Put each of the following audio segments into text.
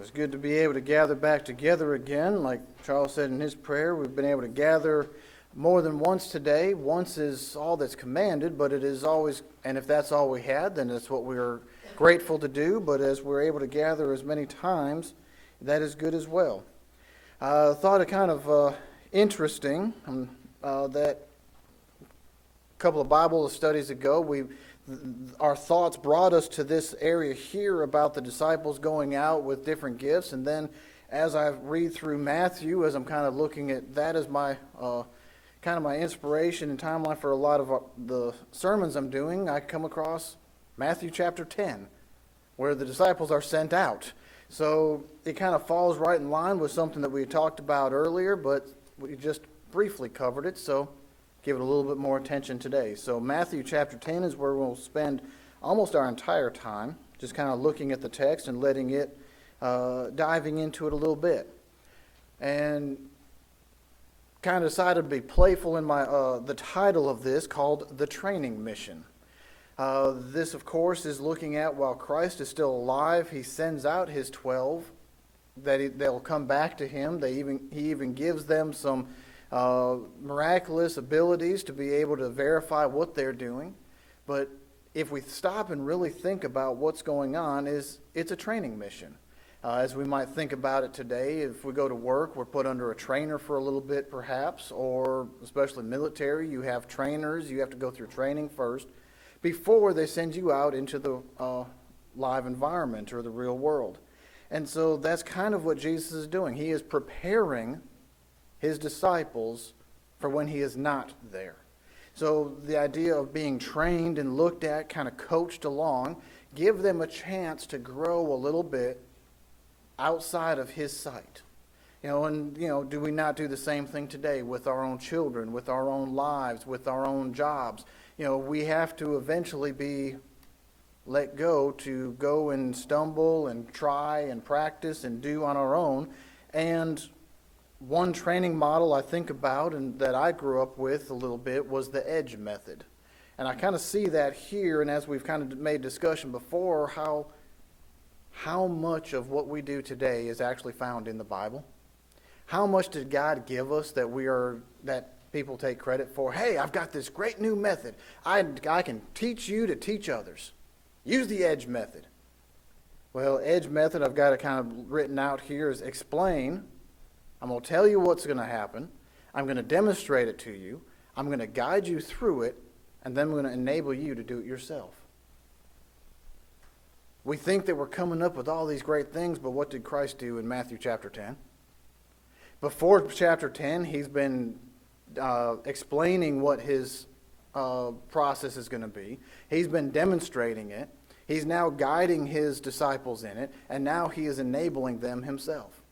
It's good to be able to gather back together again. Like Charles said in his prayer, we've been able to gather more than once today. Once is all that's commanded, but it is always, and if that's all we had, then that's what we are grateful to do. But as we're able to gather as many times, that is good as well. I thought it kind of interesting that a couple of Bible studies ago, our thoughts brought us to this area here about the disciples going out with different gifts. And then as I read through Matthew, as I'm kind of looking at that as my kind of my inspiration and timeline for a lot of the sermons I'm doing, I come across Matthew chapter 10, where the disciples are sent out. So it kind of falls right in line with something that we had talked about earlier, but we just briefly covered it. So give it a little bit more attention today. So Matthew chapter 10 is where we'll spend almost our entire time, just kind of looking at the text and letting it, diving into it a little bit. And kind of decided to be playful in my the title of this, called The Training Mission. This, of course, is looking at while Christ is still alive, he sends out his 12, that they'll come back to him. He even gives them some miraculous abilities to be able to verify what they're doing. But if we stop and really think about what's going on, it's a training mission. As we might think about it today, if we go to work, we're put under a trainer for a little bit perhaps, or especially military, you have trainers, you have to go through training first before they send you out into the live environment or the real world. And so that's kind of what Jesus is doing. He is preparing his disciples for when he is not there. So the idea of being trained and looked at, kind of coached along, give them a chance to grow a little bit outside of his sight. Do we not do the same thing today with our own children, with our own lives, with our own jobs? We have to eventually be let go to go and stumble and try and practice and do on our own. And one training model I think about and that I grew up with a little bit was the EDGE method. And I kind of see that here, and as we've kind of made discussion before, how much of what we do today is actually found in the Bible. How much did God give us that people take credit for? Hey, I've got this great new method. I can teach you to teach others. Use the EDGE method. Well, EDGE method, I've got it kind of written out here, is explain. I'm going to tell you what's going to happen. I'm going to demonstrate it to you. I'm going to guide you through it, and then I'm going to enable you to do it yourself. We think that we're coming up with all these great things, but what did Christ do in Matthew chapter 10? Before chapter 10, he's been explaining what his process is going to be. He's been demonstrating it. He's now guiding his disciples in it, and now he is enabling them himself.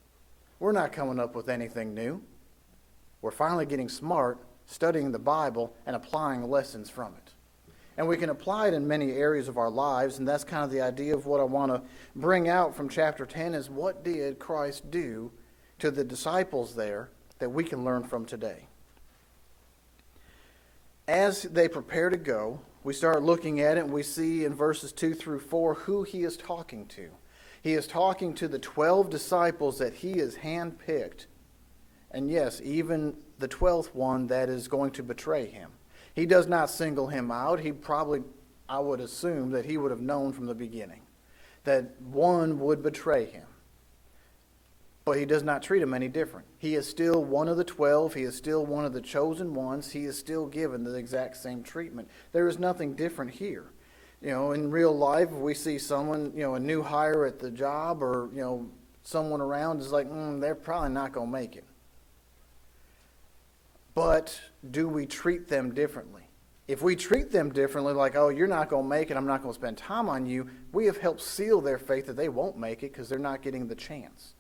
We're not coming up with anything new. We're finally getting smart, studying the Bible, and applying lessons from it. And we can apply it in many areas of our lives, and that's kind of the idea of what I want to bring out from chapter 10 is what did Christ do to the disciples there that we can learn from today. As they prepare to go, we start looking at it, and we see in verses 2 through 4 who he is talking to. He is talking to the 12 disciples that he has handpicked. And yes, even the 12th one that is going to betray him. He does not single him out. I would assume that he would have known from the beginning that one would betray him. But he does not treat him any different. He is still one of the 12. He is still one of the chosen ones. He is still given the exact same treatment. There is nothing different here. In real life, if we see someone, a new hire at the job or, someone around is like, they're probably not going to make it. But do we treat them differently? If we treat them differently, like, oh, you're not going to make it, I'm not going to spend time on you, we have helped seal their faith that they won't make it because they're not getting the chance.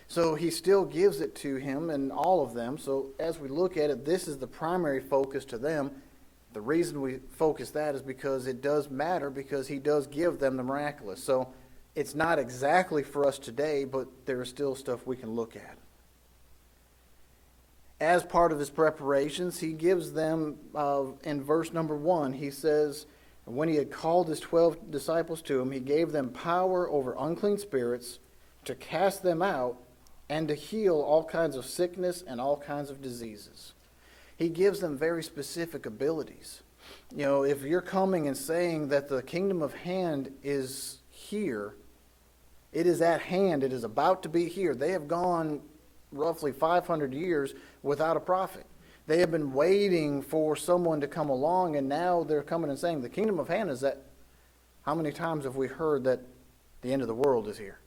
So he still gives it to him and all of them. So as we look at it, this is the primary focus to them. The reason we focus that is because it does matter, because he does give them the miraculous. So it's not exactly for us today, but there is still stuff we can look at. As part of his preparations, he gives them, in verse number 1, he says, when he had called his 12 disciples to him, he gave them power over unclean spirits to cast them out, and to heal all kinds of sickness and all kinds of diseases. He gives them very specific abilities. You know, if you're coming and saying that the kingdom of hand is here, it is at hand, it is about to be here. They have gone roughly 500 years without a prophet. They have been waiting for someone to come along, and now they're coming and saying the kingdom of hand is that. How many times have we heard that the end of the world is here?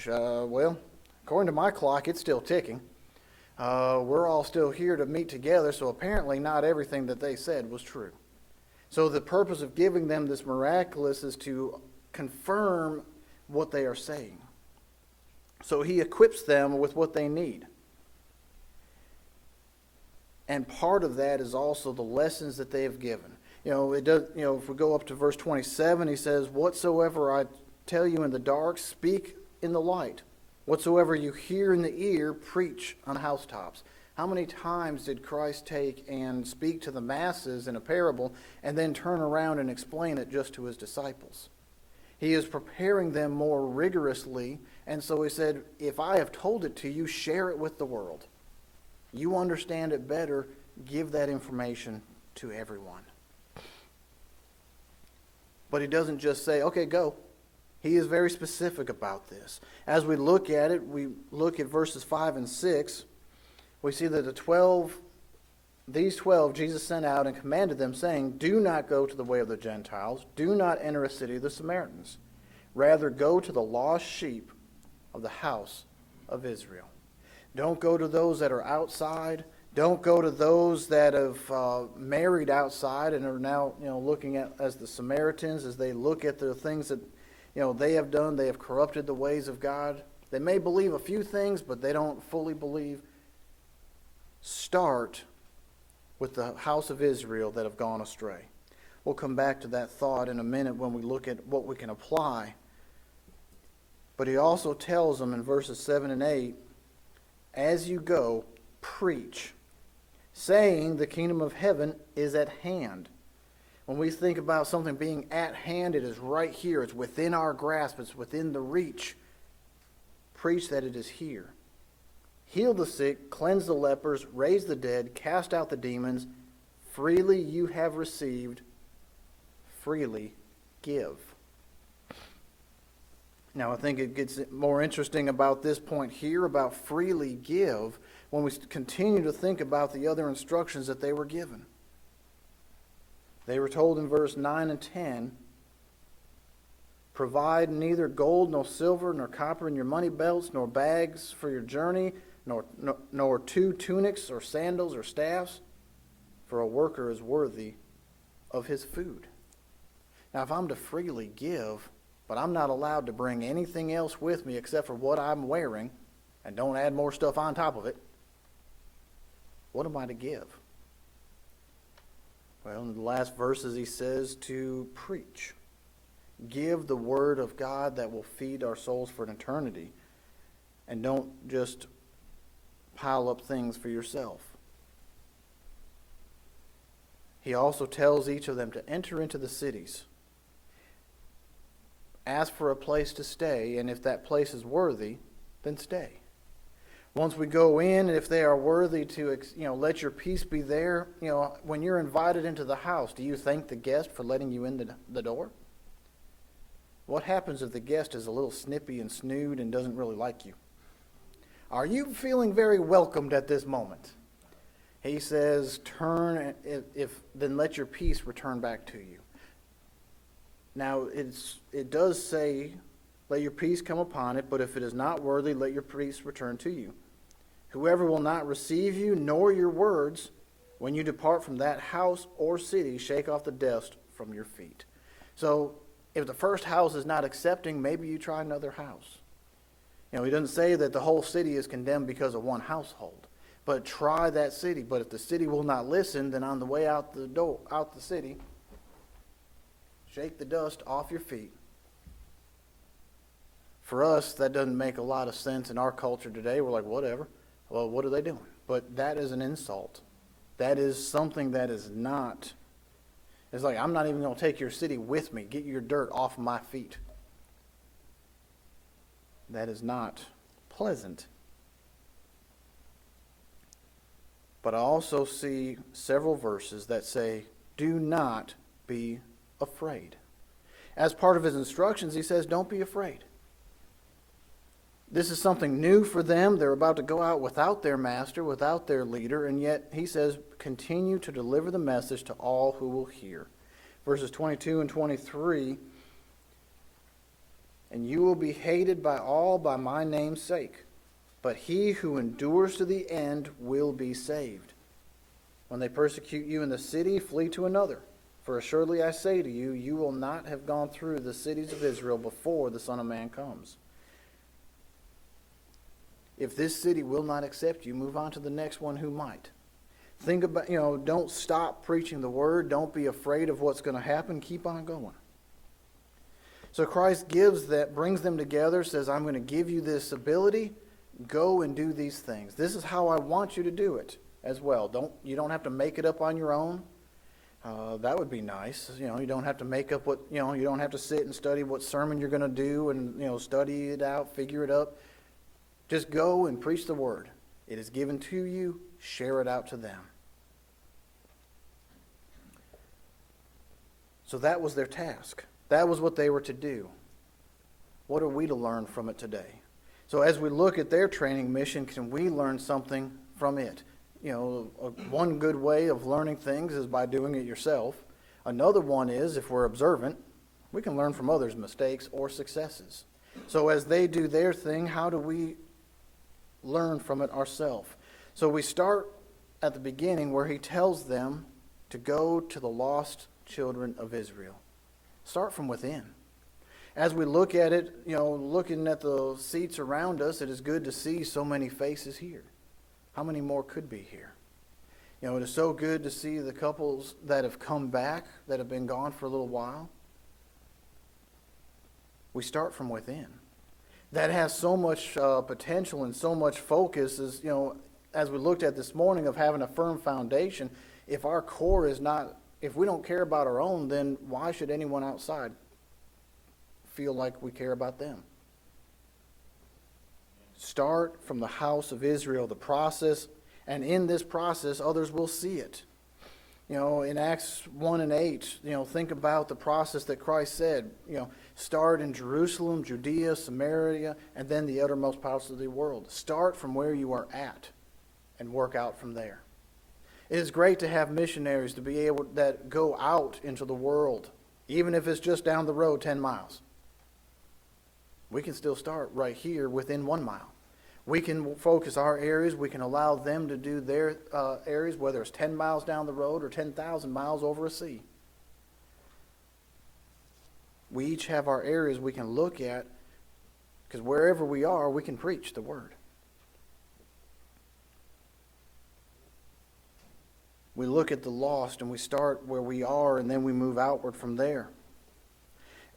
Well, according to my clock, it's still ticking. We're all still here to meet together, so apparently not everything that they said was true. So the purpose of giving them this miraculous is to confirm what they are saying. So he equips them with what they need. And part of that is also the lessons that they have given. You know, it does. You know, if we go up to verse 27, he says, "Whatsoever I tell you in the dark, speak in the light. Whatsoever you hear in the ear, preach on the housetops." How many times did Christ take and speak to the masses in a parable and then turn around and explain it just to his disciples? He is preparing them more rigorously, and so he said, if I have told it to you, share it with the world. You understand it better, give that information to everyone. But he doesn't just say, okay, go. He is very specific about this. As we look at it, we look at verses 5 and 6. We see that these 12 Jesus sent out and commanded them, saying, "Do not go to the way of the Gentiles. Do not enter a city of the Samaritans. Rather go to the lost sheep of the house of Israel." Don't go to those that are outside. Don't go to those that have married outside and are now, looking at as the Samaritans, as they look at the things that, they have done. They have corrupted the ways of God. They may believe a few things, but they don't fully believe. Start with the house of Israel that have gone astray. We'll come back to that thought in a minute when we look at what we can apply. But he also tells them in verses 7 and 8, as you go, preach, saying the kingdom of heaven is at hand. When we think about something being at hand, it is right here. It's within our grasp. It's within the reach. Preach that it is here. Heal the sick, cleanse the lepers, raise the dead, cast out the demons. Freely you have received, freely give. Now, I think it gets more interesting about this point here, about freely give, when we continue to think about the other instructions that they were given. They were told in verse 9 and 10, "Provide neither gold nor silver nor copper in your money belts, nor bags for your journey, nor 2 tunics or sandals or staffs, for a worker is worthy of his food." Now, if I'm to freely give, but I'm not allowed to bring anything else with me except for what I'm wearing, and don't add more stuff on top of it, what am I to give? Well, in the last verses he says to preach. Give the word of God that will feed our souls for an eternity. And don't just pile up things for yourself. He also tells each of them to enter into the cities. Ask for a place to stay, and if that place is worthy, then stay. Once we go in, and if they are worthy to, let your peace be there, when you're invited into the house, do you thank the guest for letting you in the door? What happens if the guest is a little snippy and snood and doesn't really like you? Are you feeling very welcomed at this moment? He says, then let your peace return back to you. Now, it does say, let your peace come upon it, but if it is not worthy, let your peace return to you. Whoever will not receive you, nor your words, when you depart from that house or city, shake off the dust from your feet. So, if the first house is not accepting, maybe you try another house. He doesn't say that the whole city is condemned because of one household, but try that city. But if the city will not listen, then on the way out the city, shake the dust off your feet. For us, that doesn't make a lot of sense in our culture today. We're like, whatever. Well, what are they doing? But that is an insult. That is something that is not. It's like, I'm not even going to take your city with me. Get your dirt off my feet. That is not pleasant. But I also see several verses that say, do not be afraid. As part of his instructions, he says, don't be afraid. This is something new for them. They're about to go out without their master, without their leader, and yet he says, continue to deliver the message to all who will hear. Verses 22 and 23, and you will be hated by all by my name's sake, but he who endures to the end will be saved. When they persecute you in the city, flee to another. For assuredly I say to you, you will not have gone through the cities of Israel before the Son of Man comes. If this city will not accept you, move on to the next one who might. Think about, don't stop preaching the word. Don't be afraid of what's going to happen. Keep on going. So Christ brings them together, says, I'm going to give you this ability. Go and do these things. This is how I want you to do it as well. You don't have to make it up on your own. That would be nice. You don't have to make up you don't have to sit and study what sermon you're going to do and, study it out, figure it up. Just go and preach the word. It is given to you. Share it out to them. So that was their task. That was what they were to do. What are we to learn from it today? So as we look at their training mission, can we learn something from it? One good way of learning things is by doing it yourself. Another one is, if we're observant, we can learn from others' mistakes or successes. So as they do their thing, how do we learn from it ourselves? So we start at the beginning where he tells them to go to the lost children of Israel. Start from within. As we look at it, looking at the seats around us, it is good to see so many faces here. How many more could be here? It is so good to see the couples that have come back, that have been gone for a little while. We start from within. That has so much potential and so much focus, as we looked at this morning, of having a firm foundation. If our core is not, if we don't care about our own, then why should anyone outside feel like we care about them? Start from the house of Israel, the process, and in this process, others will see it. In Acts 1 and 8, think about the process that Christ said. Start in Jerusalem, Judea, Samaria, and then the uttermost parts of the world. Start from where you are at and work out from there. It is great to have missionaries to be able that go out into the world, even if it's just down the road 10 miles. We can still start right here within 1 mile. We can focus our areas. We can allow them to do their areas, whether it's 10 miles down the road or 10,000 miles over a sea. We each have our areas we can look at, because wherever we are, we can preach the word. We look at the lost and we start where we are, and then we move outward from there.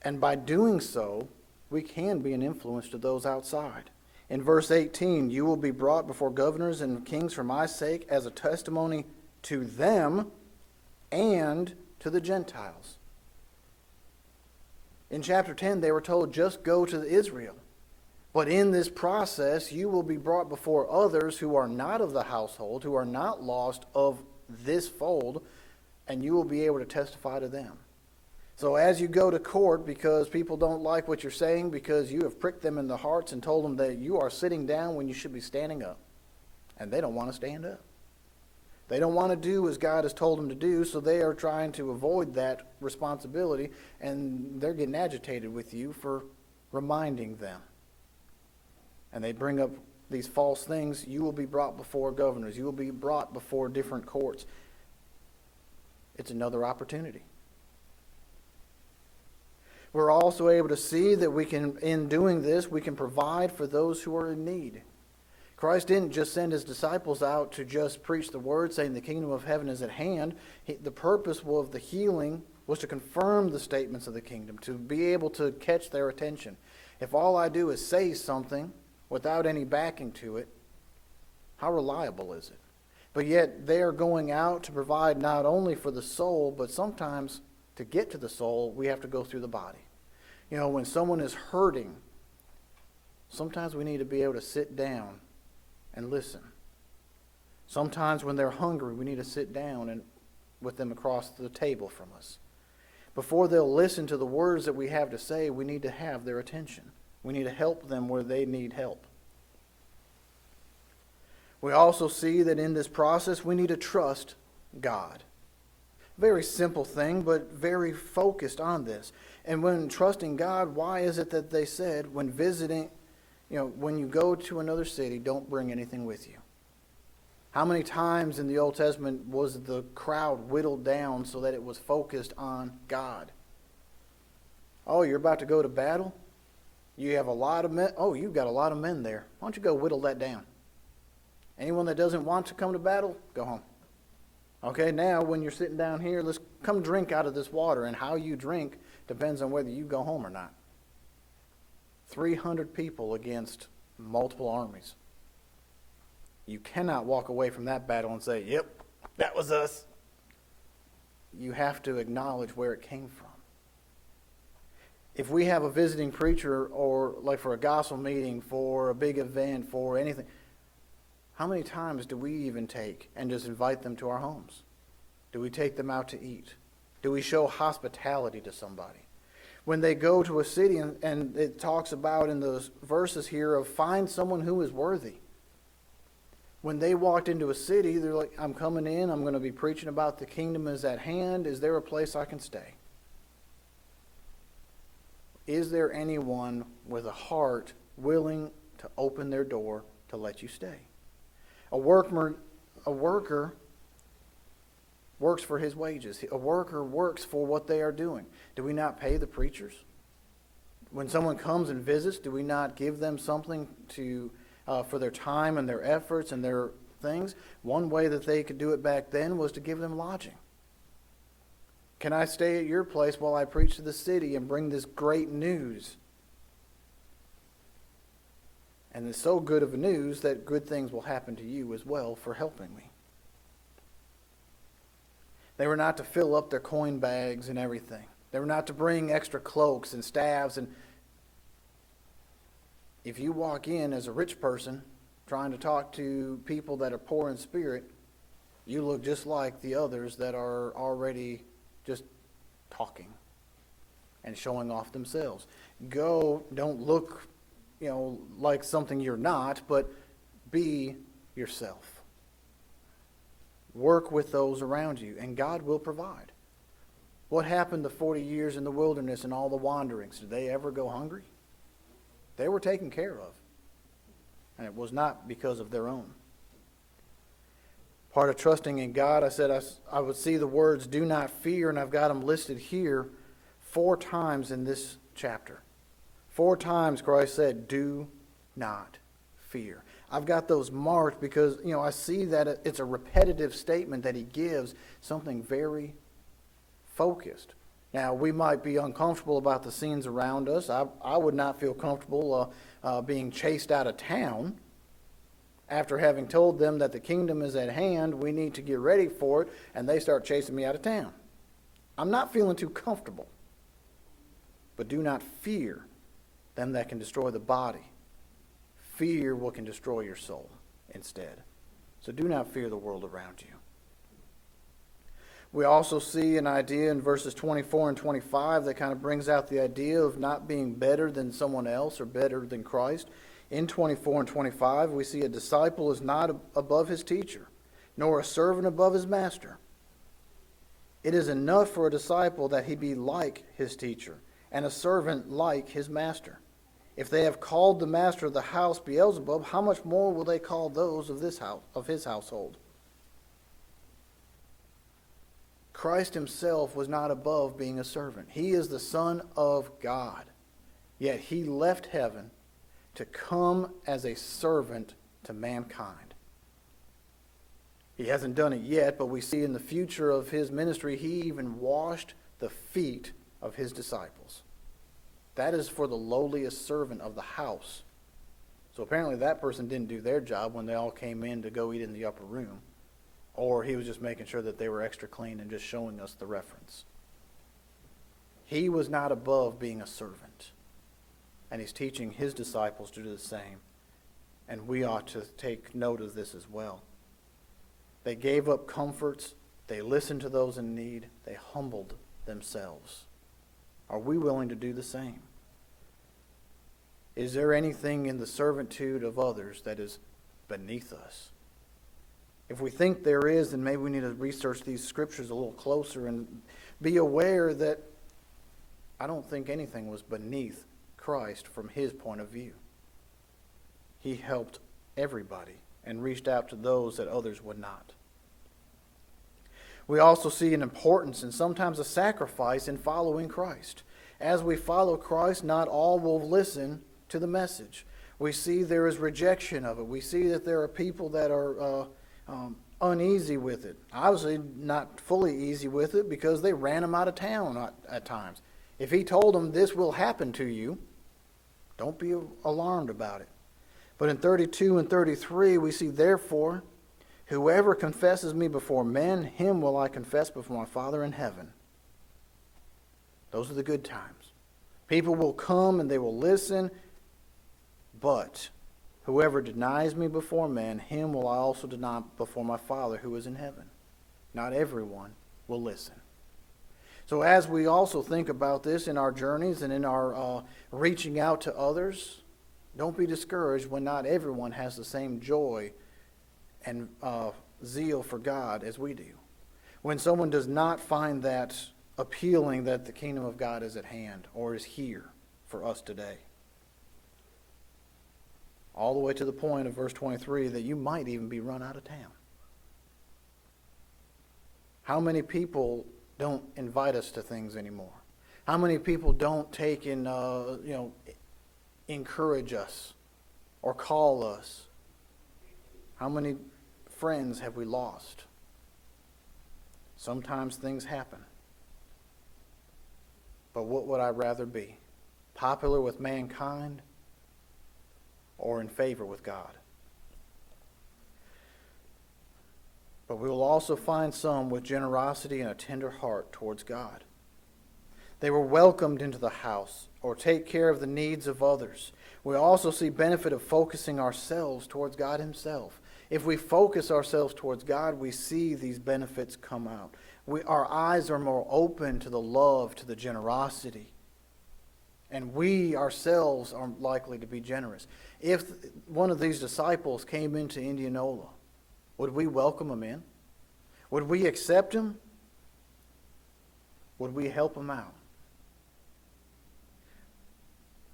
And by doing so, we can be an influence to those outside. In verse 18, you will be brought before governors and kings for my sake as a testimony to them and to the Gentiles. In chapter 10, they were told, just go to Israel. But in this process, you will be brought before others who are not of the household, who are not lost of this fold, and you will be able to testify to them. So as you go to court, because people don't like what you're saying, because you have pricked them in the hearts and told them that you are sitting down when you should be standing up, and they don't want to stand up. They don't want to do as God has told them to do, so they are trying to avoid that responsibility, and they're getting agitated with you for reminding them. And they bring up these false things. You will be brought before governors. You will be brought before different courts. It's another opportunity. We're also able to see that we can, in doing this, we can provide for those who are in need. Christ didn't just send his disciples out to just preach the word, saying the kingdom of heaven is at hand. The purpose of the healing was to confirm the statements of the kingdom, to be able to catch their attention. If all I do is say something without any backing to it, how reliable is it? But yet they are going out to provide not only for the soul, but sometimes to get to the soul, we have to go through the body. When someone is hurting, Sometimes we need to be able to sit down and listen. Sometimes when they're hungry, we need to sit down and with them across the table from us. Before they'll listen to the words that we have to say, we need to have their attention. We need to help them where they need help. We also see that in this process, we need to trust God. Very simple thing, but very focused on this. And when trusting God, why is it that they said when visiting, when you go to another city, don't bring anything with you? How many times in the Old Testament was the crowd whittled down so that it was focused on God? Oh, you're about to go to battle? You have a lot of men. Oh, you've got a lot of men there. Why don't you go whittle that down? Anyone that doesn't want to come to battle, go home. Okay, now when you're sitting down here, let's come drink out of this water. And how you drink depends on whether you go home or not. 300 people against multiple armies. You cannot walk away from that battle and say, yep, that was us. You have to acknowledge where it came from. If we have a visiting preacher or like for a gospel meeting, for a big event, for anything, how many times do we even take and just invite them to our homes? Do we take them out to eat? Do we show hospitality to somebody? When they go to a city, and it talks about in those verses here of find someone who is worthy. When they walked into a city, they're like, I'm coming in, I'm going to be preaching about the kingdom is at hand. Is there a place I can stay? Is there anyone with a heart willing to open their door to let you stay? A worker works for his wages. A worker works for what they are doing. Do we not pay the preachers? When someone comes and visits, do we not give them something for their time and their efforts and their things? One way that they could do it back then was to give them lodging. Can I stay at your place while I preach to the city and bring this great news? And it's so good of a news that good things will happen to you as well for helping me. They were not to fill up their coin bags and everything. They were not to bring extra cloaks and staves. And if you walk in as a rich person trying to talk to people that are poor in spirit, you look just like the others that are already just talking and showing off themselves. Don't look like something you're not, but be yourself. Work with those around you, and God will provide. What happened the 40 years in the wilderness and all the wanderings? Did they ever go hungry? They were taken care of, and it was not because of their own. Part of trusting in God, I said I would see the words, do not fear, and I've got them listed here 4 times in this chapter. 4 times Christ said, do not fear. I've got those marked because, I see that it's a repetitive statement that he gives, something very focused. Now, we might be uncomfortable about the scenes around us. I would not feel comfortable being chased out of town after having told them that the kingdom is at hand, we need to get ready for it, and they start chasing me out of town. I'm not feeling too comfortable. But do not fear them that can destroy the body. Fear what can destroy your soul instead. So do not fear the world around you. We also see an idea in verses 24 and 25 that kind of brings out the idea of not being better than someone else or better than Christ. In 24 and 25, we see a disciple is not above his teacher, nor a servant above his master. It is enough for a disciple that he be like his teacher, and a servant like his master. If they have called the master of the house Beelzebub, how much more will they call those of this house, of his household? Christ himself was not above being a servant. He is the Son of God. Yet he left heaven to come as a servant to mankind. He hasn't done it yet, but we see in the future of his ministry, he even washed the feet of his disciples. That is for the lowliest servant of the house. So apparently that person didn't do their job when they all came in to go eat in the upper room. Or he was just making sure that they were extra clean and just showing us the reference. He was not above being a servant. and he's teaching his disciples to do the same. And we ought to take note of this as well. They gave up comforts. They listened to those in need. They humbled themselves. Are we willing to do the same? Is there anything in the servitude of others that is beneath us? If we think there is, then maybe we need to research these scriptures a little closer and be aware that I don't think anything was beneath Christ from his point of view. He helped everybody and reached out to those that others would not. We also see an importance and sometimes a sacrifice in following Christ. As we follow Christ, not all will listen to the message. We see there is rejection of it. We see that there are people that are uneasy with it. Obviously not fully easy with it because they ran him out of town at times. If he told them this will happen to you, don't be alarmed about it. But in 32 and 33 we see, therefore, whoever confesses me before men, him will I confess before my Father in heaven. Those are the good times. People will come and they will listen, but whoever denies me before men, him will I also deny before my Father who is in heaven. Not everyone will listen. So as we also think about this in our journeys and in our reaching out to others, don't be discouraged when not everyone has the same joy and zeal for God as we do. When someone does not find that appealing that the kingdom of God is at hand or is here for us today. All the way to the point of verse 23 that you might even be run out of town. How many people don't invite us to things anymore? How many people don't take and encourage us or call us? How many friends have we lost? Sometimes things happen. But what would I rather be? Popular with mankind or in favor with God? But we will also find some with generosity and a tender heart towards God. They were welcomed into the house or take care of the needs of others. We also see benefit of focusing ourselves towards God himself. If we focus ourselves towards God, we see these benefits come out. Our eyes are more open to the love, to the generosity. And we ourselves are likely to be generous. If one of these disciples came into Indianola, would we welcome him in? Would we accept him? Would we help him out?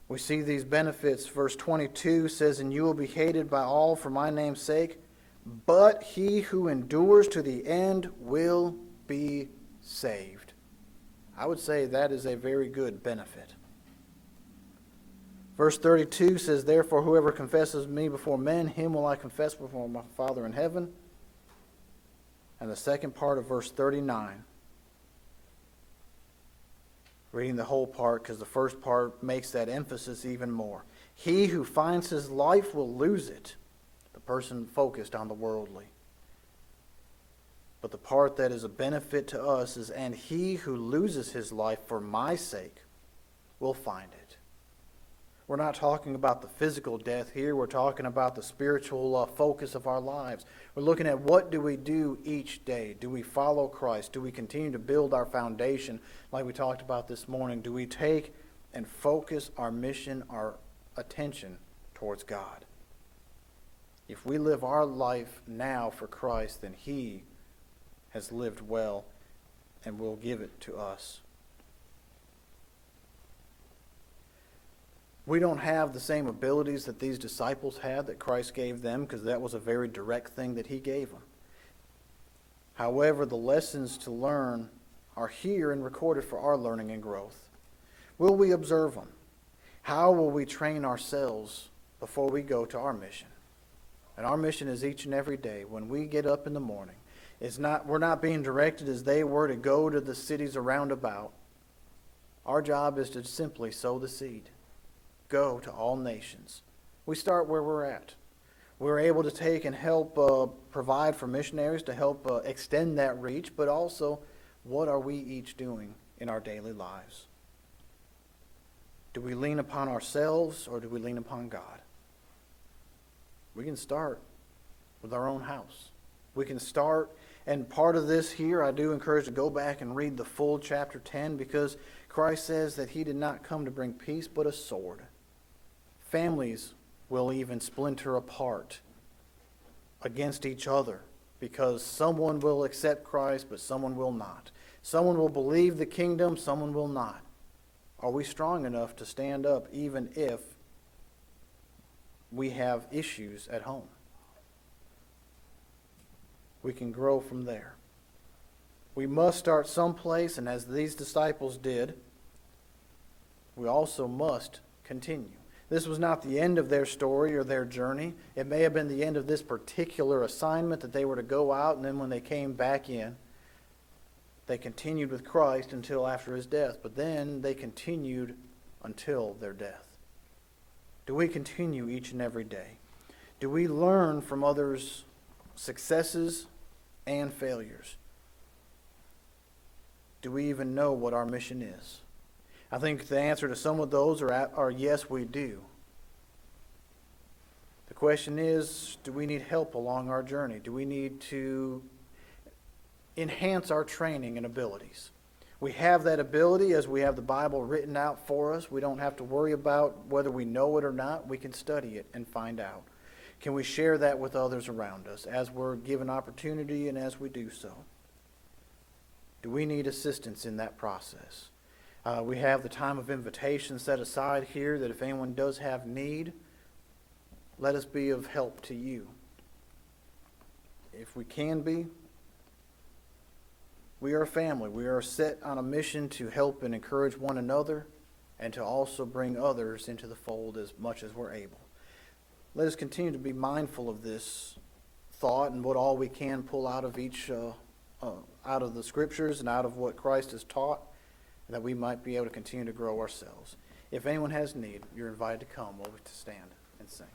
We see these benefits. Verse 22 says, "And you will be hated by all for my name's sake, but he who endures to the end will be saved." I would say that is a very good benefit. Verse 32 says, "Therefore whoever confesses me before men, him will I confess before my Father in heaven." And the second part of verse 39, reading the whole part because the first part makes that emphasis even more. "He who finds his life will lose it." The person focused on the worldly. But the part that is a benefit to us is, "And he who loses his life for my sake will find it." We're not talking about the physical death here. We're talking about the spiritual focus of our lives. We're looking at what do we do each day? Do we follow Christ? Do we continue to build our foundation like we talked about this morning? Do we take and focus our mission, our attention towards God? If we live our life now for Christ, then he has lived well and will give it to us. We don't have the same abilities that these disciples had that Christ gave them because that was a very direct thing that he gave them. However, the lessons to learn are here and recorded for our learning and growth. Will we observe them? How will we train ourselves before we go to our mission? And our mission is each and every day when we get up in the morning. We're not being directed as they were to go to the cities around about. Our job is to simply sow the seed. Go to all nations. We start where we're at. We're able to take and help provide for missionaries to help extend that reach, but also what are we each doing in our daily lives? Do we lean upon ourselves or do we lean upon God? We can start with our own house. We can start, and part of this here, I do encourage to go back and read the full chapter 10, because Christ says that he did not come to bring peace but a sword. Families will even splinter apart against each other because someone will accept Christ but someone will not. Someone will believe the kingdom, someone will not. Are we strong enough to stand up even if we have issues at home? We can grow from there. We must start someplace, and as these disciples did, we also must continue. This was not the end of their story or their journey. It may have been the end of this particular assignment that they were to go out, and then when they came back in, they continued with Christ until after his death. But then they continued until their death. Do we continue each and every day? Do we learn from others' successes and failures? Do we even know what our mission is? I think the answer to some of those are yes, we do. The question is, do we need help along our journey? Do we need to enhance our training and abilities? We have that ability as we have the Bible written out for us. We don't have to worry about whether we know it or not. We can study it and find out. Can we share that with others around us as we're given opportunity and as we do so? Do we need assistance in that process? We have the time of invitation set aside here that if anyone does have need, let us be of help to you. If we can be, we are a family. We are set on a mission to help and encourage one another and to also bring others into the fold as much as we're able. Let us continue to be mindful of this thought and what all we can pull out of out of the Scriptures and out of what Christ has taught, that we might be able to continue to grow ourselves. If anyone has need, you're invited to come while we stand and sing.